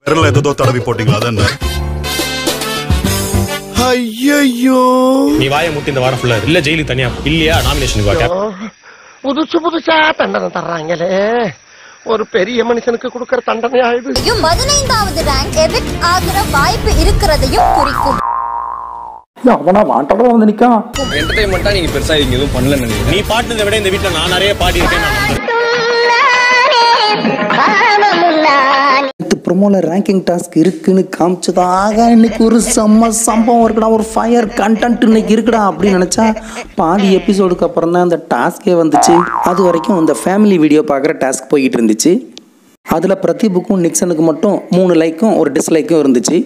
விரல்ல ஏதோ தடவி போட்டீங்களா? அதான் ஐயோ நீ வாயை முட்டி இந்த வாரம் ஃபுல்லா இல்ல ஜெயிலுக்கு தனியா இல்லையா நாமினேஷனுக்கு வா. புதுசா தண்டனை தர்றாங்களே, ஒரு பெரிய மனுஷனுக்கு கொடுக்கற தண்டனை ஆயுது. 15வது ரேங்க் எவிக்ட் ஆகிற வாய்ப்பு இருக்கிறதையும் குறிக்கும். அவனா வாண்டடா வந்து நிக்கான். என்டர்டெயின்மெண்டா நீங்க பெருசா இங்க எதுவும் பண்ணல நினைக்கிறேன். நீ பாட்டுனதை விட இந்த வீட்ல நான் நிறைய பாடி இருக்கேன். ப்ரோமோல ரேங்கிங் டாஸ்க் இருக்குன்னு காமிச்சதாக இன்னைக்கு ஒரு சம்பவம் இருக்குடா, ஒரு ஃபயர் கண்டென்ட் இன்னைக்கு இருக்குடா அப்படின்னு நினச்சா பாதி எபிசோடுக்கு அப்புறம் தான் அந்த டாஸ்கே வந்துச்சு. அது வரைக்கும் இந்த ஃபேமிலி வீடியோ பார்க்குற டாஸ்க் போய்கிட்டு இருந்துச்சு. அதில் பிரதீப்புக்கும் நிக்சனுக்கு மட்டும் 3 லைக்கும் ஒரு டிஸ்லைக்கும் இருந்துச்சு.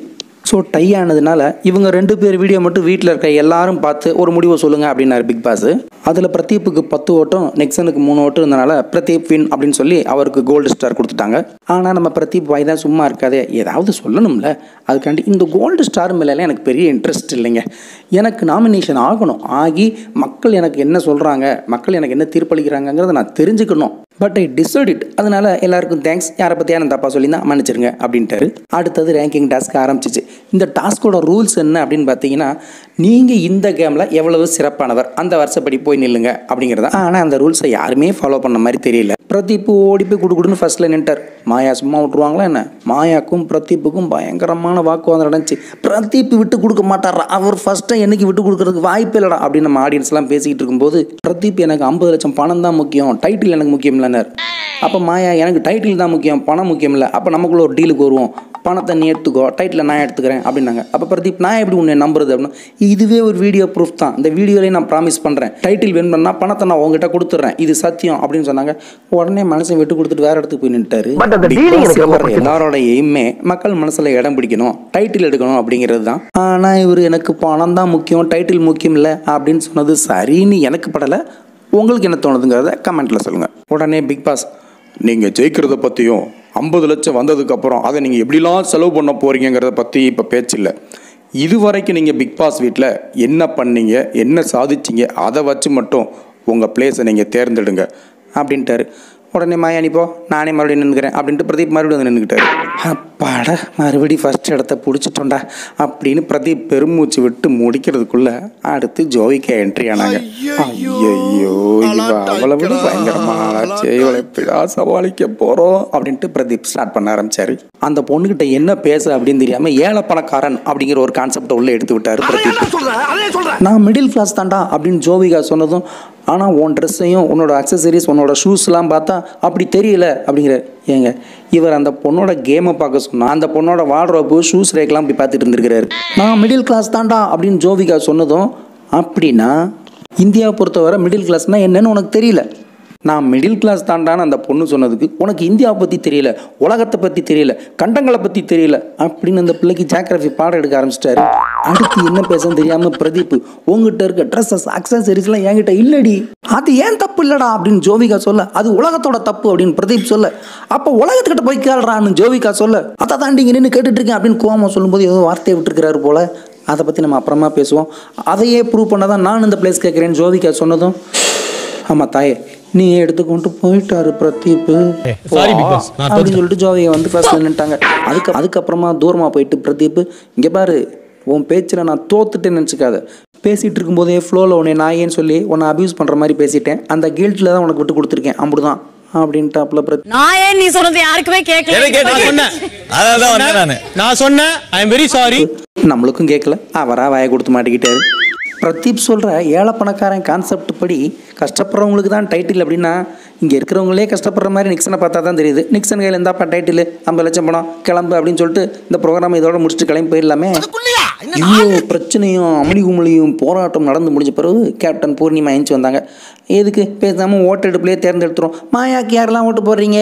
ஸோ டை ஆனதுனால இவங்க 2 பேர் வீடியோ மட்டும் வீட்டில் இருக்க எல்லாரும் பார்த்து ஒரு முடிவை சொல்லுங்கள் அப்படின்னாரு பிக் பாஸ். அதில் பிரதீப்புக்கு 10 ஓட்டும் நிக்சனுக்கு 3 ஓட்டும் இருந்தனால பிரதீப் வின் அப்படின்னு சொல்லி அவருக்கு கோல்டு ஸ்டார் கொடுத்துட்டாங்க. ஆனால் நம்ம பிரதீப் வாய் தான் சும்மா இருக்காதே, ஏதாவது சொல்லணும்ல. அதுக்காண்டி இந்த கோல்டு ஸ்டார் மேலே எனக்கு பெரிய இன்ட்ரெஸ்ட் இல்லைங்க. எனக்கு நாமினேஷன் ஆகணும், ஆகி மக்கள் எனக்கு என்ன சொல்கிறாங்க, மக்கள் எனக்கு என்ன தீர்ப்பளிக்கிறாங்கிறத நான் தெரிஞ்சுக்கணும். But I decide it. அதனால எல்லாருக்கும் தேங்க்ஸ், யாரை பற்றியா நான் தப்பாக சொல்லி தான் மன்னிச்சிருங்க அப்படின்ட்டாரு. அடுத்தது ரேங்கிங் டாஸ்க் ஆரம்பிச்சிச்சு. இந்த டாஸ்கோட ரூல்ஸ் என்ன அப்படின்னு பார்த்தீங்கன்னா, நீங்கள் இந்த கேமில் எவ்வளவு சிறப்பானவர் அந்த வருஷப்படி போய் நில்லுங்க அப்படிங்கிறதா. ஆனால் அந்த ரூல்ஸை யாருமே ஃபாலோ பண்ண மாதிரி தெரியல. பிரதீப் ஓடி போய் கொடுன்னு ஃபர்ஸ்ட்டில் நின்ட்டார். மாயா சும்மா விட்டுருவாங்களா என்ன? மாயாக்கும் பிரதீப்புக்கும் பயங்கரமான வாக்குவாதம் நடந்துச்சு. பிரதீப் விட்டு கொடுக்க மாட்டாரா, அவர் ஃபர்ஸ்ட்டை என்னைக்கு விட்டு கொடுக்கறதுக்கு வாய்ப்பே இல்லைடா அப்படின்னு நம்ம ஆடியன்ஸ்லாம் பேசிக்கிட்டு இருக்கும்போது பிரதீப் எனக்கு 50 லட்சம் பணம் தான் முக்கியம், டைட்டில் எனக்கு முக்கியம் இல்லைன்னார். அப்போ மாயா எனக்கு டைட்டில் தான் முக்கியம், பணம் முக்கியம் இல்லை, அப்போ நமக்குள்ள ஒரு டீலுக்கு வருவோம், பணத்தை நீ எடுத்துக்கோ, டைட்டில் நான் எடுத்துக்கிறேன் அப்படின்னாங்க. அப்போ பிரதீப் நான் எப்படி உன்னை நம்புறது அப்படின்னா, இதுவே ஒரு வீடியோ ப்ரூஃப் தான், இந்த வீடியோலேயே நான் ப்ராமிஸ் பண்ணுறேன், டைட்டில் வின் பண்ணால் பணத்தை நான் உங்ககிட்ட கொடுத்துட்றேன், இது சத்தியம் அப்படின்னு சொன்னாங்க. உடனே மனசை விட்டு கொடுத்துட்டு வேற இடத்துக்கு போய் நின்ட்டாரு. எல்லாரோட எய்மே மக்கள் மனசில் இடம் பிடிக்கணும், டைட்டில் எடுக்கணும் அப்படிங்கிறது தான். ஆனால் இவர் எனக்கு பணம் தான் முக்கியம், டைட்டில் முக்கியம் இல்லை அப்படின்னு சொன்னது சரின்னு எனக்கு படலை. உங்களுக்கு என்ன தோணுதுங்கிறத கமெண்ட்டில் சொல்லுங்கள். உடனே பிக் பாஸ், நீங்கள் ஜெயிக்கிறத பற்றியும் 50 லட்சம் வந்ததுக்கப்புறம் அதை நீங்கள் எப்படிலாம் செலவு பண்ண போகிறீங்கிறத பற்றி இப்போ பேச்சில்லை. இது வரைக்கும் நீங்கள் பிக் பாஸ் வீட்டில் என்ன பண்ணீங்க, என்ன சாதிச்சிங்க, அதை வச்சு மட்டும் உங்கள் பிளேஸை நீங்கள் தேர்ந்தெடுங்க அப்படின்ட்டாரு. உடனே மாயா அனுப்போ நானே மறுபடியும் நின்றுக்கிறேன் அப்படின்ட்டு பிரதீப் மறுபடியும் வந்து நின்றுக்கிட்டாரு. அப்பாடா மறுபடியும் ஃபர்ஸ்ட் இடத்த பிடிச்சிட்டோண்டா அப்படின்னு பிரதீப் பெருமூச்சு விட்டு முடிக்கிறதுக்குள்ள அடுத்து ஜோவிகா என்ட்ரி ஆனாங்க. ஐயோ அவ்வளவு பயங்கரமாச்சு, இவளை எப்படா சமாளிக்க போகிறோம் அப்படின்ட்டு பிரதீப் ஸ்டார்ட் பண்ண ஆரம்பிச்சாரு. அந்த பொண்ணுகிட்ட என்ன பேச அப்படின்னு தெரியாமல் ஏழை பணக்காரன் அப்படிங்கிற ஒரு கான்செப்டை உள்ளே எடுத்து விட்டாரு பிரதீப். நான் மிடில் கிளாஸ் தாண்டா அப்படின்னு ஜோவிகா சொன்னதும், ஆனால் உன் ட்ரெஸ்ஸையும் உன்னோட அக்சசரிஸ் உன்னோட ஷூஸ்லாம் பார்த்தா அப்படி தெரியல அப்படிங்கிற. ஏங்க இவர் அந்த பொண்ணோட கேமை பார்க்க சொன்னால் அந்த பொண்ணோட வார்ட்ரோப்பு ஷூஸ் ரேக்கெலாம் போய் பார்த்துட்டு இருந்திருக்கிறாரு. நான் மிடில் கிளாஸ் தாண்டா அப்படின்னு ஜோவிகா சொன்னதும், அப்படின்னா இந்தியாவை பொறுத்தவரை மிடில் கிளாஸ்னால் என்னன்னு உனக்கு தெரியல. நான் மிடில் கிளாஸ் தாண்டான்னு அந்த பொண்ணு சொன்னதுக்கு உனக்கு இந்தியாவை பற்றி தெரியல, உலகத்தை பற்றி தெரியல, கண்டங்களை பற்றி தெரியல அப்படின்னு அந்த பிள்ளைக்கு ஜியோகிராஃபி பாடம் எடுக்க ஆரம்பிச்சிட்டாரு. அடுத்து என்ன பேசன்னு தெரியாமல் பிரதீப், உங்ககிட்ட இருக்க ட்ரெஸ்ஸஸ் அக்சசரிஸ்லாம் என்கிட்ட இல்லடி, அது ஏன் தப்பு இல்லடா அப்படின்னு ஜோவிகா சொல்ல, அது உலகத்தோட தப்பு அப்படின்னு பிரதீப் சொல்ல, அப்போ உலகத்துக்கிட்ட போய் கேள்றான்னு ஜோவிகா சொல்ல, அதை தாண்டி இங்கே நின்று கேட்டுட்டு இருக்கேன் அப்படின்னு கோவமா சொல்லும்போது ஏதோ வார்த்தையை விட்டுருக்கிறாரு போல. அதை பற்றி நம்ம அப்புறமா பேசுவோம். அதையே ப்ரூவ் பண்ணாதான் நான் இந்த பிளேஸ் கேட்குறேன்னு ஜோவிகா சொன்னதும், ஆமாம் தாயே நீ எடுத்துக்கொண்டு போயிட்டாரு பிரதீப் அப்படின்னு சொல்லிட்டு ஜோவிகா வந்து ஃபர்ஸ்ட் நின்னுட்டாங்க. அதுக்கப்புறமா தூரமாக போயிட்டு பிரதீப், இங்கே பாரு உன் பேச்சில் நான் தோத்துட்டேன்னு நினச்சிக்காத, பேசிகிட்டு இருக்கும்போதே ஃப்ளோவில் உன்னை நான் ஏன்னு சொல்லி உன்னை அபியூஸ் பண்ணுற மாதிரி பேசிட்டேன், அந்த கில்ட்டில் தான் உனக்கு விட்டு கொடுத்துருக்கேன் அப்படிதான் அப்படின்ட்டாப்ல பிரதீப். நான் ஏன் நீ சொல்றது யாருக்குமே கேட்கல, நான் சொன்னேன் ஐ எம் வெரி சாரி. நம்மளுக்கும் கேட்கல, அவரா வாயை கொடுத்து மாட்டிக்கிட்டாரு. பிரதீப் சொல்கிற ஏழை பணக்காரன் கான்செப்ட் படி கஷ்டப்படுறவங்களுக்கு தான் டைட்டில் அப்படின்னா, இங்கே இருக்கிறவங்களே கஷ்டப்படுற மாதிரி நிக்சனை பார்த்தா தான் தெரியுது. நிக்சன் கையில் இருந்தாப்பா டைட்டில் 50 லட்சம் பணம் கிளம்பு அப்படின்னு சொல்லிட்டு இந்த ப்ரோக்ராம் இதோட முடிச்சுட்டு கிளம்பி போயிடலாமே. இவ்வளோ பிரச்சனையும் அமளி குமளியும் போராட்டம் நடந்து முடிஞ்ச பிறகு கேப்டன் பூர்ணிமா எழுந்து வந்தாங்க. எதுக்கு பேசாமல் ஓட்டெடுப்புலேயே தேர்ந்தெடுத்துரும், மாயாக்கு யாரெல்லாம் ஓட்டு போடுறீங்க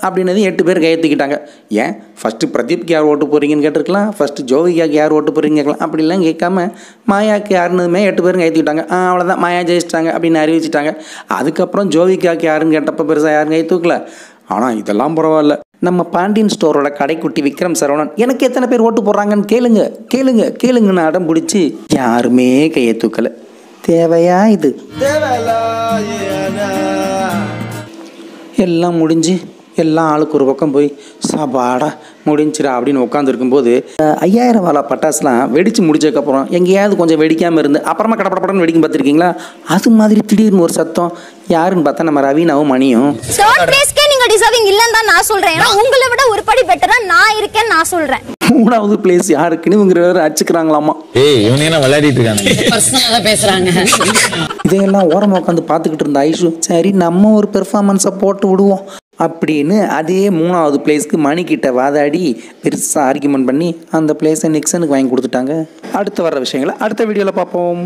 அப்படின்னது 8 பேர் கையெழுத்திக்கிட்டாங்க. ஏன் ஃபஸ்ட்டு பிரதீப்க்கு யார் ஓட்டு போடுறீங்கன்னு கேட்டிருக்கலாம், ஃபஸ்ட்டு ஜோவிகாக்கு யார் ஓட்டு போடுறீங்க கேட்கலாம். அப்படிலாம் கேட்காம மாயாக்கு யாருன்னதுமே 8 பேரும் கையெழுத்திக்கிட்டாங்க. அவ்வளோதான் மாயா ஜெயிச்சிட்டாங்க அப்படின்னு அறிவிச்சிட்டாங்க. அதுக்கப்புறம் ஜோவிகாக்கு யாருன்னு கேட்டப்போ பெருசாக யாரும் கை தூக்கல. ஆனால் இதெல்லாம் பரவாயில்ல, நம்ம பாண்டியன் ஸ்டோரோட கடைக்குட்டி விக்ரம் சரவணன் எனக்கு எத்தனை பேர் ஓட்டு போடுறாங்கன்னு கேளுங்கன்னு அடம் பிடிச்சி யாருமே கையை தூக்கலை. தேவையா இது? எல்லாம் முடிஞ்சு எல்லாம் ஆளுக்கு ஒரு பக்கம் போய் சாப்பாடா முடிஞ்சிடா அப்படின்னு உட்காந்துருக்கும்போது 5000 வாலா பட்டாசுலாம் வெடித்து முடிச்சதுக்கப்புறம் எங்கேயாவது கொஞ்சம் வெடிக்காமல் இருந்து அப்புறமா கடப்படப்படன்னு வெடிக்கும் பார்த்துருக்கீங்களா? அது மாதிரி திடீர்னு ஒரு சத்தம். யாருன்னு பார்த்தா நம்ம ரவீனாவும் மணியும். தேர்ட் பிளேஸ்க்கே நீங்க டிசர்விங் இல்லன்னு தான் நான் சொல்றேன். ஏன்னா உங்களை விட ஒரு படி பெட்டரா நான் இருக்கேன்னு நான் சொல்றேன். 3வது பிளேஸ் யாருக்குன்னு இவங்க அடிச்சுக்கிறாங்களாமா. இவங்க என்ன விளையாடிட்டு இருக்காங்க, பர்சனலா பேசுறாங்க. இதையெல்லாம் ஓரமாக உட்காந்து பார்த்துக்கிட்டு இருந்த ஐஷு, சரி நம்ம ஒரு பெர்ஃபார்மன்ஸை போட்டு விடுவோம் அப்படின்னு அதே 3வது பிளேஸ்க்கு மணிக்கிட்ட வாதாடி பெருசாக ஆர்கியூமெண்ட் பண்ணி அந்த பிளேஸை நிக்சனுக்கு வாங்கி கொடுத்துட்டாங்க. அடுத்து வர்ற விஷயங்களை அடுத்த வீடியோவில் பார்ப்போம்.